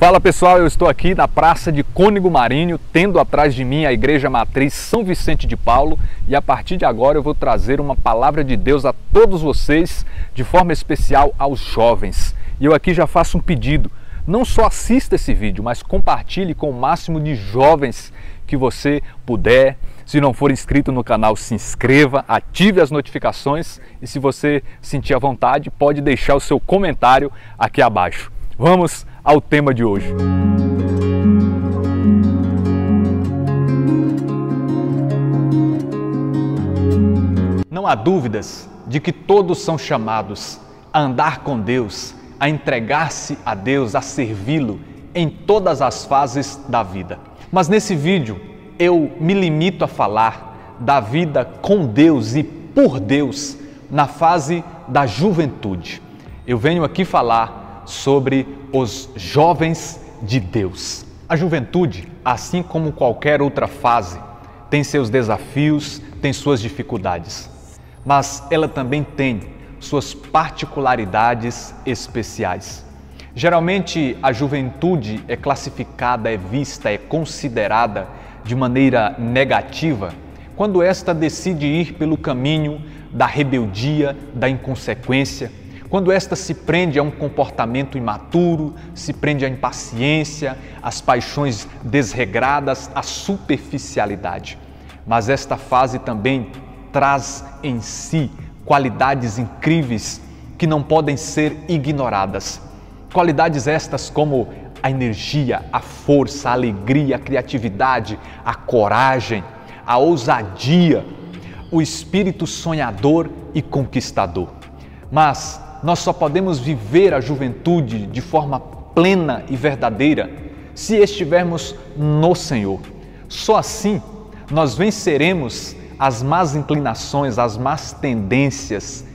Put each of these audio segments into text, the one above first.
Fala pessoal, eu estou aqui na Praça de Cônego Marinho, tendo atrás de mim a Igreja Matriz São Vicente de Paulo, e a partir de agora eu vou trazer uma palavra de Deus a todos vocês, de forma especial aos jovens. E eu aqui já faço um pedido: não só assista esse vídeo, mas compartilhe com o máximo de jovens que você puder. Se não for inscrito no canal, se inscreva, ative as notificações e, se você sentir à vontade, pode deixar o seu comentário aqui abaixo. Vamos ao tema de hoje. Não há dúvidas de que todos são chamados a andar com Deus, a entregar-se a Deus, a servi-lo em todas as fases da vida. Mas nesse vídeo eu me limito a falar da vida com Deus e por Deus na fase da juventude. Eu venho aqui falar sobre os jovens de Deus. A juventude, assim como qualquer outra fase, tem seus desafios, tem suas dificuldades, mas ela também tem suas particularidades especiais. Geralmente a juventude é classificada, é vista, é considerada de maneira negativa quando esta decide ir pelo caminho da rebeldia, da inconsequência, quando esta se prende a um comportamento imaturo, se prende à impaciência, às paixões desregradas, à superficialidade. Mas esta fase também traz em si qualidades incríveis que não podem ser ignoradas. Qualidades estas como a energia, a força, a alegria, a criatividade, a coragem, a ousadia, o espírito sonhador e conquistador. Mas nós só podemos viver a juventude de forma plena e verdadeira se estivermos no Senhor. Só assim nós venceremos as más inclinações, as más tendências,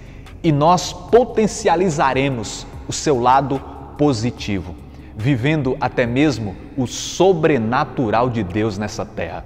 e nós potencializaremos o seu lado positivo, vivendo até mesmo o sobrenatural de Deus nessa terra.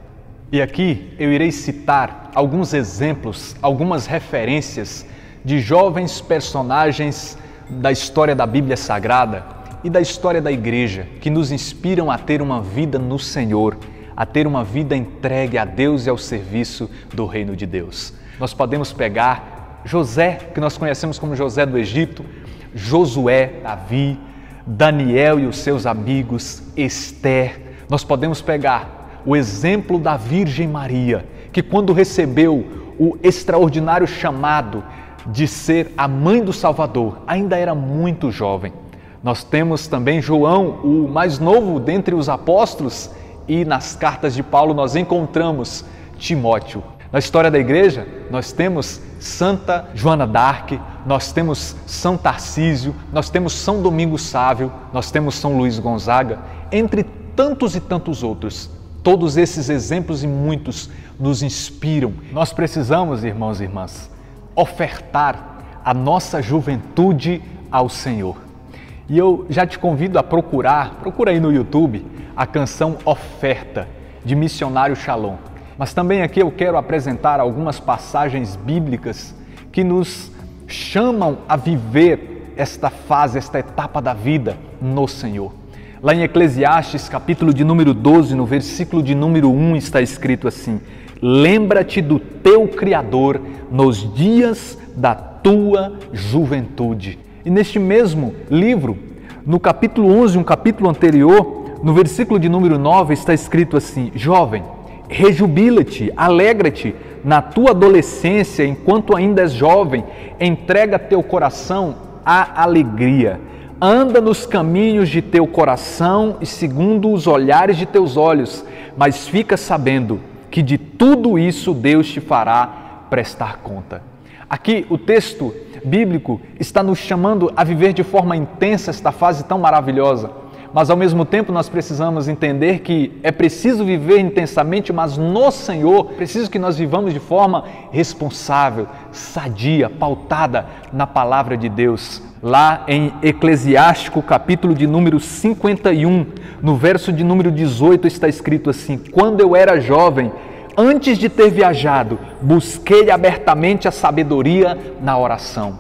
E aqui eu irei citar alguns exemplos, algumas referências de jovens personagens da história da Bíblia Sagrada e da história da Igreja, que nos inspiram a ter uma vida no Senhor, a ter uma vida entregue a Deus e ao serviço do reino de Deus. Nós podemos pegar José, que nós conhecemos como José do Egito, Josué, Davi, Daniel e os seus amigos, Esther. Nós podemos pegar o exemplo da Virgem Maria, que quando recebeu o extraordinário chamado de ser a mãe do Salvador, ainda era muito jovem. Nós temos também João, o mais novo dentre os apóstolos, e nas cartas de Paulo nós encontramos Timóteo. Na história da igreja, nós temos Santa Joana d'Arc, nós temos São Tarcísio, nós temos São Domingos Sávio, nós temos São Luís Gonzaga, entre tantos e tantos outros. Todos esses exemplos e muitos nos inspiram. Nós precisamos, irmãos e irmãs, ofertar a nossa juventude ao Senhor. E eu já te convido a procura aí no YouTube a canção Oferta, de Missionário Shalom. Mas também aqui eu quero apresentar algumas passagens bíblicas que nos chamam a viver esta fase, esta etapa da vida no Senhor. Lá em Eclesiastes, capítulo de número 12, no versículo de número 1, está escrito assim: lembra-te do teu Criador nos dias da tua juventude. E neste mesmo livro, no capítulo 11, um capítulo anterior, no versículo de número 9, está escrito assim: jovem, rejubila-te, alegra-te na tua adolescência, enquanto ainda és jovem, entrega teu coração à alegria. Anda nos caminhos de teu coração e segundo os olhares de teus olhos, mas fica sabendo que de tudo isso Deus te fará prestar conta. Aqui o texto bíblico está nos chamando a viver de forma intensa esta fase tão maravilhosa, mas ao mesmo tempo nós precisamos entender que é preciso viver intensamente, mas no Senhor, preciso que nós vivamos de forma responsável, sadia, pautada na palavra de Deus. Lá em Eclesiástico, capítulo de número 51, no verso de número 18, está escrito assim: quando eu era jovem, antes de ter viajado, busquei abertamente a sabedoria na oração.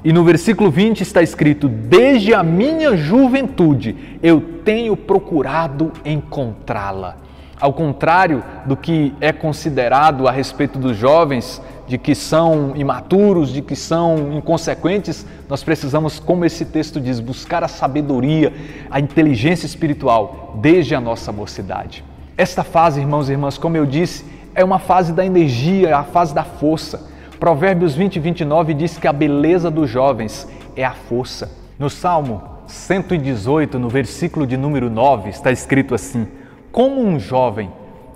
E no versículo 20 está escrito: desde a minha juventude eu tenho procurado encontrá-la. Ao contrário do que é considerado a respeito dos jovens, de que são imaturos, de que são inconsequentes, nós precisamos, como esse texto diz, buscar a sabedoria, a inteligência espiritual desde a nossa mocidade. Esta fase, irmãos e irmãs, como eu disse, é uma fase da energia, a fase da força. Provérbios 20 e 29 diz que a beleza dos jovens é a força. No Salmo 118, no versículo de número 9, está escrito assim: como um jovem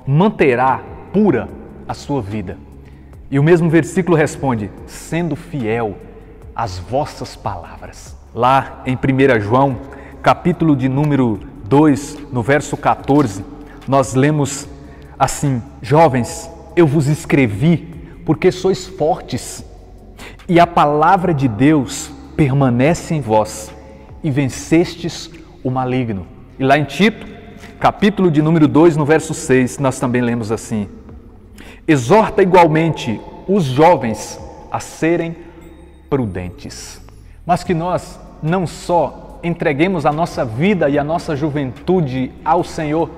manterá pura a sua vida? E o mesmo versículo responde: sendo fiel às vossas palavras. Lá em 1 João, capítulo de número 2, no verso 14, nós lemos assim: jovens, eu vos escrevi porque sois fortes, e a palavra de Deus permanece em vós, e vencestes o maligno. E lá em Tito, capítulo de número 2, no verso 6, nós também lemos assim: exorta igualmente os jovens a serem prudentes. Mas que nós não só entreguemos a nossa vida e a nossa juventude ao Senhor,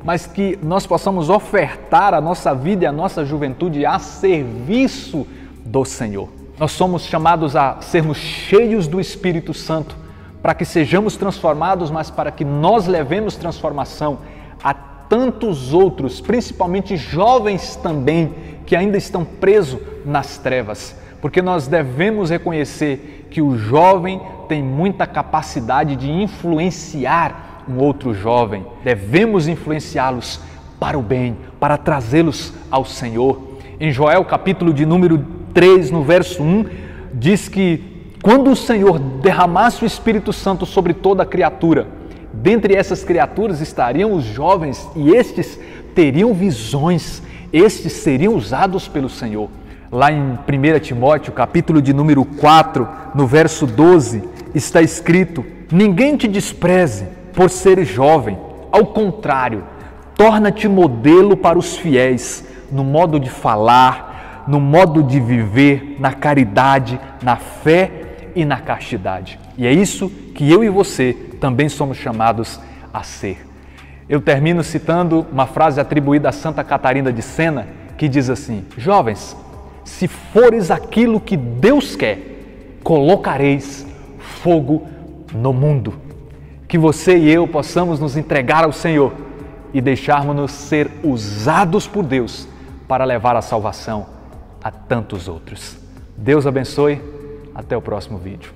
mas que nós possamos ofertar a nossa vida e a nossa juventude a serviço do Senhor. Nós somos chamados a sermos cheios do Espírito Santo, para que sejamos transformados, mas para que nós levemos transformação a tantos outros, principalmente jovens também, que ainda estão presos nas trevas. Porque nós devemos reconhecer que o jovem tem muita capacidade de influenciar um outro jovem. Devemos influenciá-los para o bem, para trazê-los ao Senhor. Em Joel, capítulo de número 3, no verso 1, diz que quando o Senhor derramasse o Espírito Santo sobre toda a criatura, dentre essas criaturas estariam os jovens, e estes teriam visões, estes seriam usados pelo Senhor. Lá em 1 Timóteo, capítulo de número 4, no verso 12, está escrito: ninguém te despreze por ser jovem, ao contrário, torna-te modelo para os fiéis, no modo de falar, no modo de viver, na caridade, na fé e na castidade. E é isso que eu e você também somos chamados a ser. Eu termino citando uma frase atribuída a Santa Catarina de Sena, que diz assim: jovens, se fores aquilo que Deus quer, colocareis fogo no mundo. Que você e eu possamos nos entregar ao Senhor e deixarmos-nos ser usados por Deus para levar a salvação a tantos outros. Deus abençoe. Até o próximo vídeo.